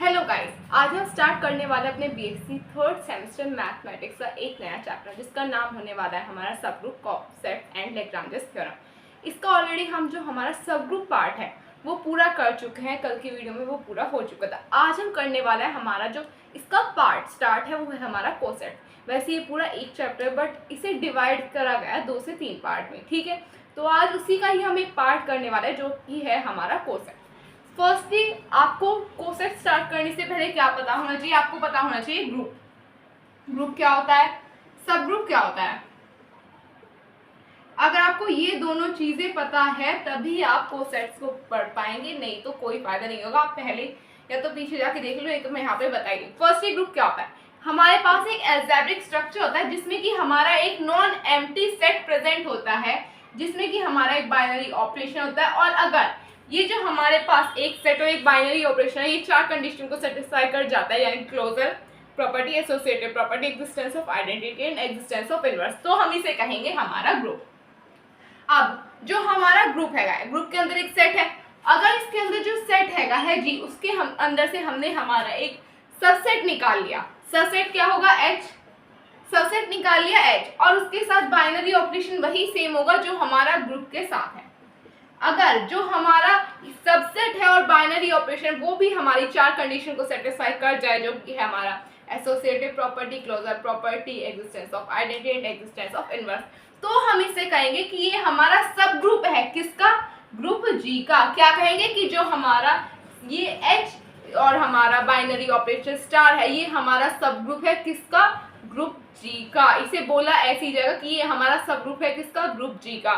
Hello guys, आज हम start करने वाले अपने बीएससी थर्ड सेमेस्टर मैथमेटिक्स का एक नया चैप्टर जिसका नाम होने वाला है हमारा सब group concept and Lagrange's theorem. इसका ऑलरेडी हम जो हमारा सब ग्रुप पार्ट है वो पूरा कर चुके हैं, कल की वीडियो में वो पूरा हो चुका था। आज हम करने वाला है हमारा जो इसका पार्ट स्टार्ट है वो है हमारा कोसेट। वैसे ये पूरा एक चैप्टर बट इसे डिवाइड करा गया है 2 से 3 पार्ट में, ठीक है। तो आज उसी का ही हम एक पार्ट करने वाले हैं जो कि है हमारा कोसेट। फर्स्टली आपको कोसेट स्टार्ट करने से पहले क्या पता होना चाहिए? आपको पता होना चाहिए ग्रुप क्या होता है, सब ग्रुप क्या होता है। अगर आपको ये दोनों चीजें पता है तभी आप कोसेट्स को पढ़ पाएंगे, नहीं तो कोई फायदा नहीं होगा। आप पहले या तो पीछे जाके देख लो, एक तो मैं यहाँ पे बताई। फर्स्टली ग्रुप क्या होता है? हमारे पास एक अलजेब्रिक स्ट्रक्चर होता है जिसमें कि हमारा एक नॉन एम्प्टी सेट प्रेजेंट होता है, जिसमें कि हमारा एक बाइनरी ऑपरेशन होता है। और अगर ये जो हमारे पास एक सेट और एक बाइनरी ऑपरेशन है, ये 4 कंडीशन को सेटिस्फाई कर जाता है, यानी closure property, associative property, existence of identity and existence of inverse, तो हम इसे कहेंगे हमारा ग्रुप। अब जो हमारा ग्रुप है, ग्रुप के अंदर एक सेट है। अगर इसके अंदर जो सेट है जी, उसके हम अंदर से हमने हमारा एक सबसेट निकाल लिया। सबसेट क्या होगा? H। सबसेट निकाल लिया H और उसके साथ बाइनरी ऑपरेशन वही सेम होगा जो हमारा ग्रुप के साथ है। अगर जो हमारा सबसेट है और बाइनरी ऑपरेशन वो भी हमारी 4 कंडीशन को सेटिस्फाई कर जाए, जो कि है हमारा associative property, closure property, existence of identity and existence of inverse, तो हम इसे कहेंगे कि ये हमारा सब ग्रुप है। किसका? ग्रुप जी का। क्या कहेंगे? कि जो हमारा ये H और हमारा बाइनरी ऑपरेशन स्टार है, ये हमारा सब ग्रुप है। किसका? ग्रुप जी का। इसे बोला ऐसी जगह कि ये हमारा सब ग्रुप है। किसका? ग्रुप जी का।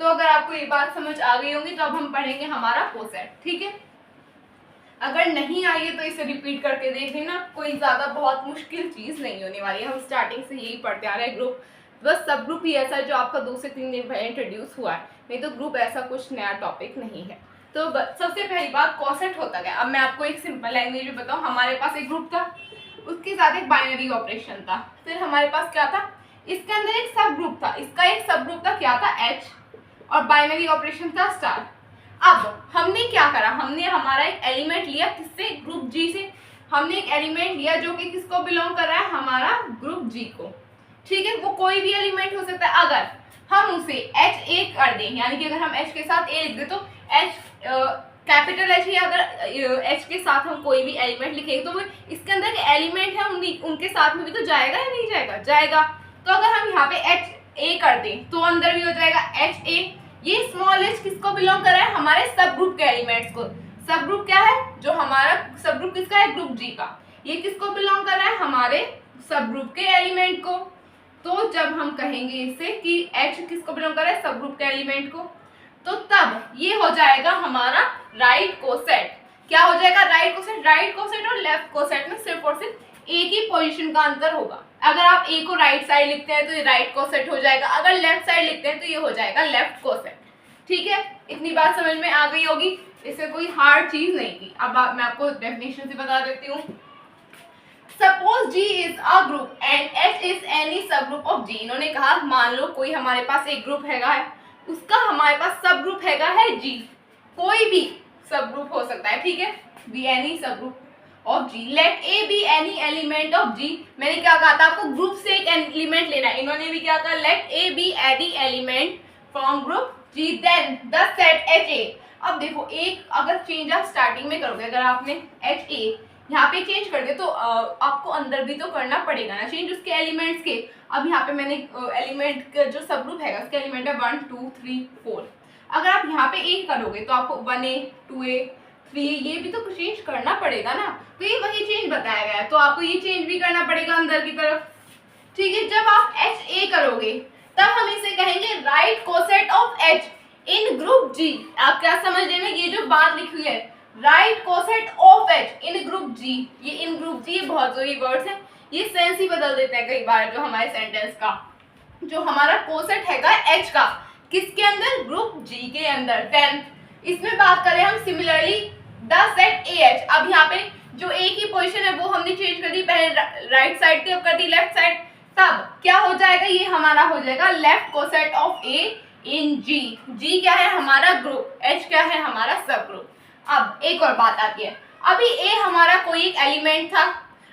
तो अगर आपको ये बात समझ आ गई होगी तो अब हम पढ़ेंगे हमारा कोसेट, ठीक है। अगर नहीं आई है तो इसे रिपीट करके देख लेना, कोई ज्यादा बहुत मुश्किल चीज नहीं होने वाली है। हम स्टार्टिंग से यही पढ़ते आ रहे हैं। ग्रुप बस सब ग्रुप ही ऐसा है जो आपका 2 से 3 दिन पहले इंट्रोड्यूस हुआ है, नहीं तो ग्रुप ऐसा कुछ नया टॉपिक नहीं है। तो सबसे पहली बात कोसेट होता क्या। अब मैं आपको एक सिंपल लैंग्वेज में बताऊँ। हमारे पास एक ग्रुप था, उसके साथ एक बाइनरी ऑपरेशन था, फिर हमारे पास क्या था? इसके अंदर एक सब ग्रुप था। इसका एक सब ग्रुप था, क्या था? H और बाइनरी ऑपरेशन था स्टार। अब हमने क्या करा? हमने हमारा एक एलिमेंट लिया। किससे? ग्रुप जी से। हमने एक एलिमेंट लिया जो कि किसको बिलोंग कर रहा है? हमारा ग्रुप जी को, ठीक है। वो कोई भी एलिमेंट हो सकता है। अगर हम उसे HA कर दें, यानी कि अगर हम H के साथ A लिख दें तो H कैपिटल H है। अगर H के साथ हम कोई भी एलिमेंट लिखेंगे तो वो इसके अंदर के एलिमेंट है उनके साथ में भी तो जाएगा या नहीं जाएगा? जाएगा। तो अगर हम यहाँ पे HA कर दें तो अंदर भी हो जाएगा HA। ये स्मॉल h किसको बिलोंग कर रहा है? हमारे सब ग्रुप के एलिमेंट्स को। सब ग्रुप क्या है? जो हमारा सब ग्रुप किसका है? ग्रुप जी का। ये किसको बिलोंग कर रहा है? हमारे सब ग्रुप के एलिमेंट को। तो जब हम कहेंगे इसे कि h किसको बिलोंग कर रहा है? सब ग्रुप के एलिमेंट को, तो तब ये हो जाएगा हमारा राइट कोसेट। क्या हो जाएगा? Right coset. राइट कोसेट और लेफ्ट कोसेट में सिर्फ और सिर्फ एक ही पोजीशन का अंतर होगा। अगर आप ए को राइट साइड लिखते हैं तो ये राइट कोसेट हो जाएगा, अगर लेफ्ट साइड लिखते हैं तो ये हो जाएगा लेफ्ट कोसेट, ठीक है। इतनी बात समझ में आ गई होगी, इससे कोई हार्ड चीज नहीं थी। अब मैं आपको डेफिनेशन से बता देती हूँ। Suppose G is a group and H is any subgroup of G। इन्होंने कहा मान लो कोई हमारे पास एक ग्रुप है, उसका हमारे पास सब ग्रुप है G। कोई भी सब ग्रुप हो सकता है, ठीक है। Be any subgroup of G। Let A be any element of G। मैंने क्या कहा था आपको? ग्रुप से एक एलिमेंट लेना है। इन्होंने भी क्या कहा? Let A be any element from group G then the set HA। अब देखो, एक अगर चेंज आप स्टार्टिंग में करोगे, अगर आपने HA यहाँ पे चेंज कर दिया तो आपको अंदर भी तो करना पड़ेगा ना चेंज उसके एलिमेंट्स के। अब यहाँ पे मैंने एलिमेंट का जो सब ग्रुप है उसके एलिमेंट है 1 2 3 4। अगर आप यहाँ पे A करोगे तो आपको 1A 2A 3A ये भी तो कुछ चेंज करना पड़ेगा ना। तो ये वही चेंज बताया गया है, तो आपको ये चेंज भी करना पड़ेगा अंदर की तरफ, ठीक है। जब आप HA करोगे तब हम इसे कहेंगे right coset of H in group G। आप क्या समझ रहे हैं? ये जो बात लिखी हुई है right coset of H in group G, ये इन ग्रुप G बहुत जरूरी वर्ड्स हैं। ये सेंस ही बदल देते हैं कई बार जो हमारे सेंटेंस का। जो हमारा कोसेट हैगा H का, किसके अंदर? ग्रुप G के अंदर। देन इसमें बात करें हम सिमिलरली द सेट AH। अब यहाँ पे जो एक ही पोजीशन है वो हमने चेंज कर दी, पहले राइट साइड थी अब कर दी लेफ्ट साइड। तब क्या हो जाएगा? ये हमारा हो जाएगा left coset of A in G। G क्या है? हमारा ग्रुप, H क्या है? हमारा सब ग्रुप। अब एक और बात आती है, अभी ए हमारा कोई एक एलिमेंट था,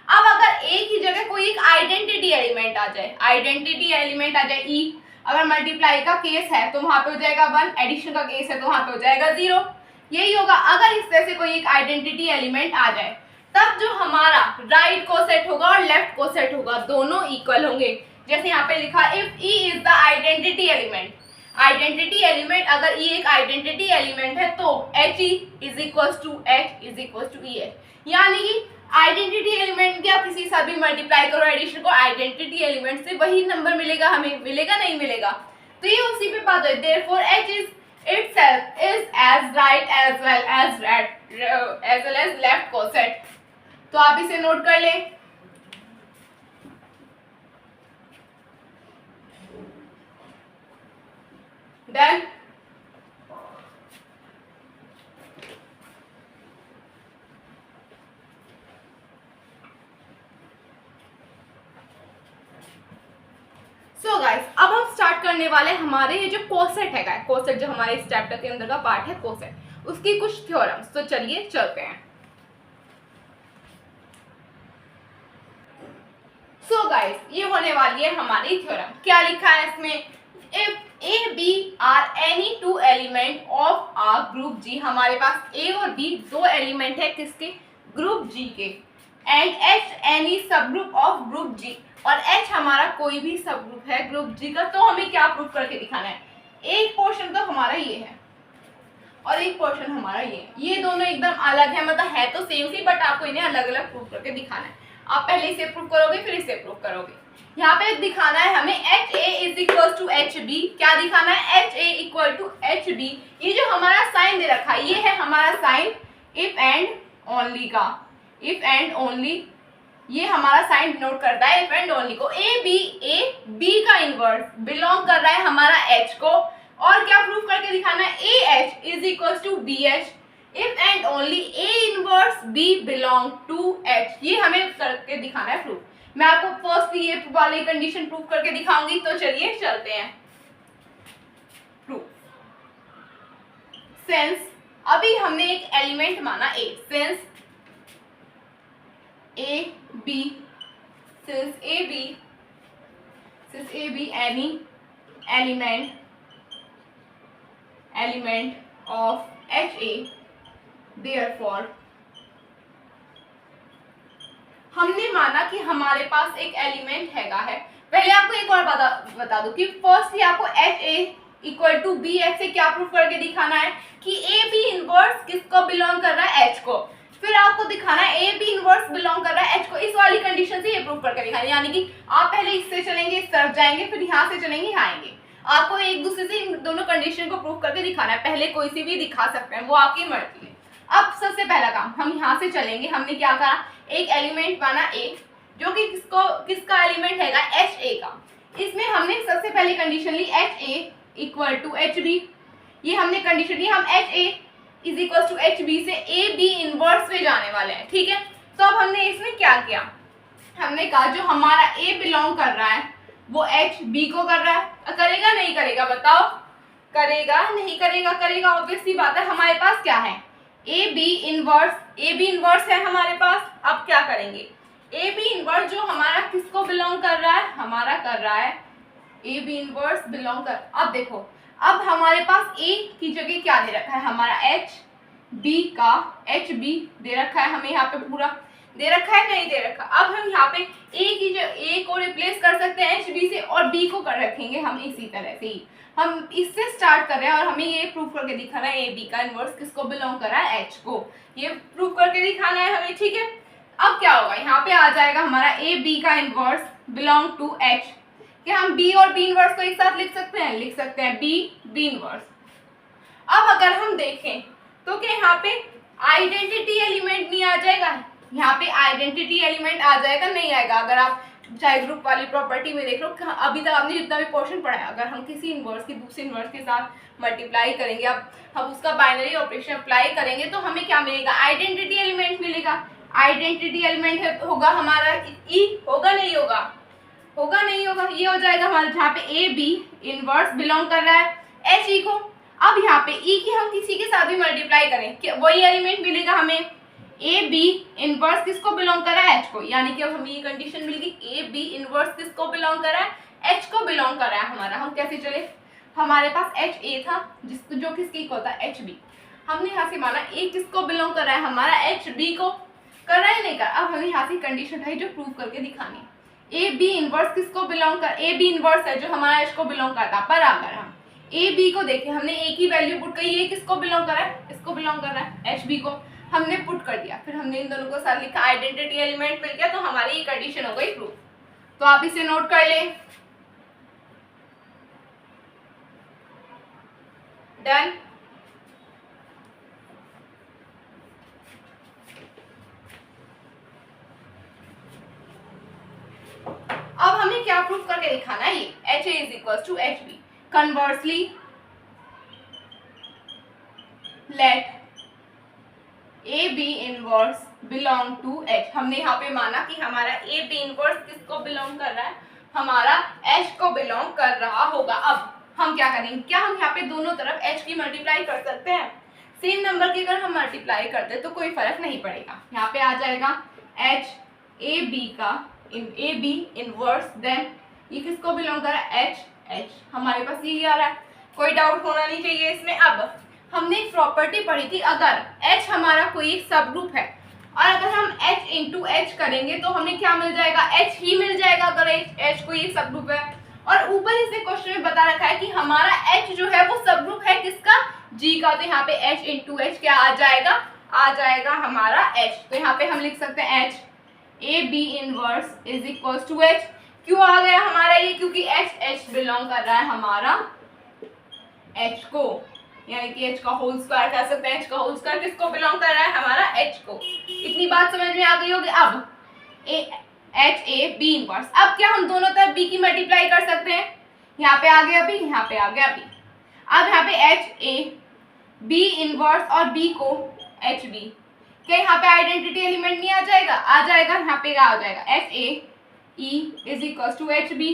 अब अगर ए की जगह कोई एक आइडेंटिटी एलिमेंट आ जाए, आइडेंटिटी एलिमेंट आ जाए ई, अगर मल्टीप्लाई का केस है तो वहां पे हो जाएगा 1, एडिशन का केस है तो वहां पे हो जाएगा 0, यही होगा। अगर इस तरह से कोई एक आइडेंटिटी एलिमेंट आ जाए तब जो हमारा राइट कोसेट होगा और लेफ्ट कोसेट होगा दोनों इक्वल होंगे। जैसे यहाँ पे लिखा if e is the identity element, identity element अगर ई एक आइडेंटिटी एलिमेंट है तो H e is equal to H is equal to e H, यानी कि आइडेंटिटी एलिमेंट के आप किसी साथ भी मल्टीप्लाई करो एडिशन को आइडेंटिटी एलिमेंट से वही नंबर मिलेगा, हमें मिलेगा नहीं मिलेगा, तो ये उसी पे बात है। Therefore H is itself is as right as well as left coset, तो आप इसे नोट कर लें। डन। सो गाइस अब हम स्टार्ट करने वाले हमारे ये जो कोसेट है, कोसेट जो हमारे इस चैप्टर के अंदर का पार्ट है कोसेट, उसकी कुछ थ्योरम्स, तो चलिए चलते हैं। सो गाइस ये होने वाली है हमारी थ्योरम। क्या लिखा है इसमें, if A B are any two element of a group G, हमारे पास ए और बी दो एलिमेंट है किसके, ग्रुप जी के, and H any subgroup of group जी, और एच हमारा कोई भी सब ग्रुप है ग्रुप जी का, तो हमें क्या प्रूव करके दिखाना है, एक पोर्शन तो हमारा ये है और एक पोर्शन हमारा ये दोनों एकदम अलग है, मतलब है तो सेम सी बट आपको इन्हें अलग अलग प्रूव करके दिखाना है। आप पहले इसे प्रूव करोगे फिर इसे प्रूव करोगे। यहाँ पे दिखाना है हमें H a is equal to H b, क्या दिखाना है, H a equal to H b. ये जो हमारा साइन दे रखा है ये है हमारा साइन इफ एंड ओनली का, इफ एंड ओनली, ये हमारा साइन डिनोट करता है इफ एंड ओनली को। ए बी का इनवर्स बिलोंग कर रहा है हमारा एच को, और क्या प्रूफ करके दिखाना है, a H is equal to b H if and only a inverse b belong to H, ये हमें करके दिखाना है प्रूफ। मैं आपको फर्स्टली ये वाली कंडीशन प्रूफ करके दिखाऊंगी, तो चलिए चलते हैं प्रूफ। सिंस अभी हमने एक एलिमेंट माना ए, since A B, since A B any element of HA, therefore हमने माना कि हमारे पास एक एलिमेंट हैगा है। पहले आपको एक और बता दूं कि फर्स्टली आपको HA equal to b H से क्या प्रूफ करके दिखाना है कि ए बी इनवर्स किसको बिलोंग कर रहा है, एच को, फिर आपको दिखाना है ए बी इनवर्स बिलोंग कर रहा है एच को। इस वाली कंडीशन से ये प्रूव करके दिखाना है, यानी कि आप पहले इससे चलेंगे इस तरफ जाएंगे फिर यहाँ से चलेंगे यहाँ आएंगे, आपको एक दूसरे से इन दोनों कंडीशन को प्रूव करके दिखाना है। पहले कोई सी भी दिखा सकते हैं, वो आपकी मर्जी है। अब सबसे पहला काम हम यहाँ से चलेंगे, हमने क्या कहा, एक एलिमेंट माना ए जो कि किसका एलिमेंट हैगा, एच ए का। इसमें हमने सबसे पहली कंडीशन ली H a equal to H b, ये हमने कंडीशन ली, हम H a is equal to H b से ए बी इनवर्स पे जाने वाले हैं, ठीक है। तो अब हमने इसमें क्या किया, हमने कहा जो हमारा ए बिलोंग कर रहा है वो एच बी को कर रहा है, करेगा नहीं करेगा बताओ, करेगा नहीं करेगा, करेगा ऑब्वियस सी बात है। हमारे पास क्या है, ए बी इनवर्स है हमारे पास। अब क्या करेंगे, ए बी इनवर्स जो हमारा किसको बिलोंग कर रहा है, हमारा कर रहा है ए बी इनवर्स बिलोंग कर। अब देखो अब हमारे पास ए की जगह क्या दे रखा है, हमारा एच बी का एच बी दे रखा है, हमें यहाँ पे पूरा दे रखा है, नहीं दे रखा। अब हम यहाँ पे ए को रिप्लेस कर सकते हैं एच बी से और बी को कर रखेंगे हम इसी तरह से ही। हम इससे स्टार्ट कर रहे हैं और हमें ये प्रूफ करके दिखाना है ए बी का इनवर्स किसको बिलोंग कर रहा है, एच को, ये प्रूफ करके दिखाना है हमें, ठीक है। अब क्या होगा, यहाँ पे आ जाएगा हमारा ए बी का इनवर्स बिलोंग टू एच, कि हम बी और बी इनवर्स को एक साथ लिख सकते हैं, बी इनवर्स। अब अगर हम देखें तो क्या यहाँ पे आइडेंटिटी एलिमेंट नहीं आ जाएगा, यहाँ पे आइडेंटिटी एलिमेंट आ जाएगा नहीं आएगा। अगर आप चाहे ग्रुप वाली प्रॉपर्टी में देख लो, अभी तक आपने जितना भी पोर्शन पढ़ा है, अगर हम किसी इनवर्स की दूसरे इनवर्स के साथ मल्टीप्लाई करेंगे, अब हम उसका बाइनरी ऑपरेशन अप्लाई करेंगे तो हमें क्या मिलेगा, आइडेंटिटी एलिमेंट मिलेगा। आइडेंटिटी एलिमेंट होगा हमारा ई, होगा नहीं होगा, होगा नहीं होगा, ये हो जाएगा हमारा, जहाँ पे ए बी इनवर्स बिलोंग कर रहा है एच ई को। अब यहाँ पे ई की हम किसी के साथ भी मल्टीप्लाई करें, वही एलिमेंट मिलेगा हमें, ए बी इनवर्स किसको बिलोंग कर रहा है, एच को, यानी कि अब हमें ये कंडीशन मिल गई ए बी इनवर्स किसको बिलोंग कर रहा है, एच को बिलोंग कर रहा है हमारा। हम कैसे चले, हमारे पास एच ए था जिसको जो किसके इक्वल था एच बी, हमने यहाँ से माना ए किसको बिलोंग कर रहा है हमारा, एच बी को, कर रहा है नहीं कर। अब हमें यहाँ से कंडीशन है जो प्रूव करके दिखानी है। ए बी इनवर्स किसको बिलोंग कर, ए बी इनवर्स है जो हमारा एच को बिलोंग करता, पर अगर हम ए बी को देखें, हमने ए की वैल्यू पुट करी, ये किसको बिलोंग कर रहा है, इसको बिलोंग कर रहा है एच बी को, हमने पुट कर दिया, फिर हमने इन दोनों को साथ लिखा, आइडेंटिटी एलिमेंट मिल गया, तो हमारी ये कंडीशन हो गई प्रूफ। तो आप इसे नोट कर लें। डन। अब हमें क्या प्रूफ करके दिखाना है, ये H a is equal to H b. Conversely let a b inverse belong to H. हमने यहाँ पे माना कि हमारा ए बी इनवर्स किसको बिलोंग कर रहा है, हमारा एच को बिलोंग कर रहा होगा। अब हम क्या करेंगे, क्या हम यहाँ पे दोनों तरफ एच की मल्टीप्लाई कर सकते हैं, सेम नंबर की अगर हम मल्टीप्लाई करते हैं तो कोई फर्क नहीं पड़ेगा। यहाँ पे आ जाएगा एच ए बी का ए बी इनवर्स, देन ये किसको बिलोंग कर रहा है, एच एच, हमारे पास ये आ रहा है, कोई डाउट होना नहीं चाहिए इसमें। अब हमने एक प्रॉपर्टी पढ़ी थी, अगर h हमारा कोई एक सब ग्रुप है और अगर हम h इंटू एच करेंगे तो हमें क्या मिल जाएगा, h ही मिल जाएगा अगर h कोई एक सब ग्रुप है। और ऊपर इसने क्वेश्चन में बता रखा है कि हमारा h जो है वो सब ग्रुप है किसका, g का, तो यहाँ पे h इंटू एच क्या आ जाएगा हमारा h। तो यहाँ पे हम लिख सकते हैं h a b inverse is equal to h। क्यों आ गया हमारा ये, क्योंकि h बिलोंग कर रहा है हमारा h को, यानी कि h का होल स्क्वायर कह सकते हैं, h का होल स्क्वायर किसको बिलोंग कर रहा है, हमारा h को। इतनी बात समझ में आ गई होगी। अब एच ए बी इनवर्स, अब क्या हम दोनों तरफ b की मल्टीप्लाई कर सकते हैं, यहाँ पे आ गया b, यहाँ पे आ गया b। अब यहाँ पे एच ए बी इनवर्स और b को एच बी, क्या यहाँ पे आइडेंटिटी एलिमेंट नहीं आ जाएगा, आ जाएगा। यहाँ पे क्या आ जाएगा, H a e is equal to H b.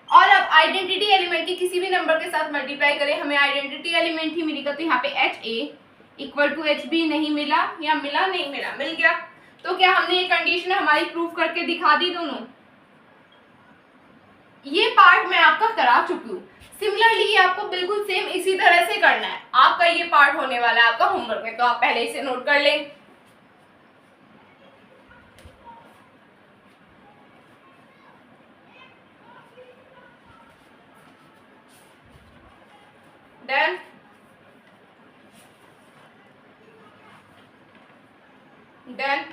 और अब आइडेंटिटी एलिमेंट की किसी भी नंबर के साथ मल्टीप्लाई करें हमें आइडेंटिटी एलिमेंट ही मिलेगा, तो यहाँ पे H a equal to H b नहीं मिला, या मिला नहीं मिला, मिल गया। तो क्या हमने ये कंडीशन हमारी प्रूफ करके दिखा दी दोनों। ये पार्ट मैं आपका करा चुकी हूँ। सिमिलरली ये आपको बिल्कुल सेम इसी तरह से करना है, आपका ये पार्ट होने वाला है आपका होमवर्क में, तो आप पहले इसे नोट कर लें। डन। डन।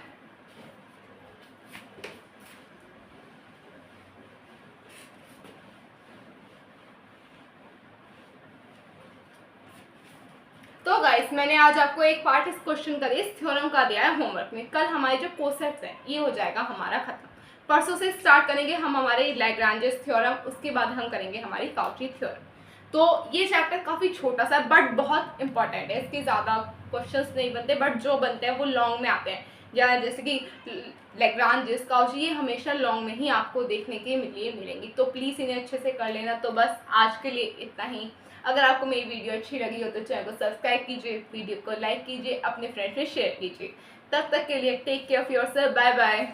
तो गाइस मैंने आज आपको एक पार्ट इस क्वेश्चन का इस थ्योरम का दिया है होमवर्क में। कल हमारे जो कोसेट्स हैं ये हो जाएगा हमारा खत्म। परसों से स्टार्ट करेंगे हम हमारे लैग्रांजेस थ्योरम, उसके बाद हम करेंगे हमारी काउची थ्योरम। तो ये चैप्टर काफ़ी छोटा सा बट बहुत इंपॉर्टेंट है, इसके ज़्यादा क्वेश्चंस नहीं बनते, बट जो बनते हैं वो लॉन्ग में आते हैं, या जैसे कि लैग्रांजेस काउची, ये हमेशा लॉन्ग में ही आपको देखने के लिए मिलेंगी। तो प्लीज़ इन्हें अच्छे से कर लेना। तो बस आज के लिए इतना ही। अगर आपको मेरी वीडियो अच्छी लगी हो तो चैनल को सब्सक्राइब कीजिए, वीडियो को लाइक कीजिए, अपने फ्रेंड्स में शेयर कीजिए। तब तक के लिए take care of yourself, bye bye.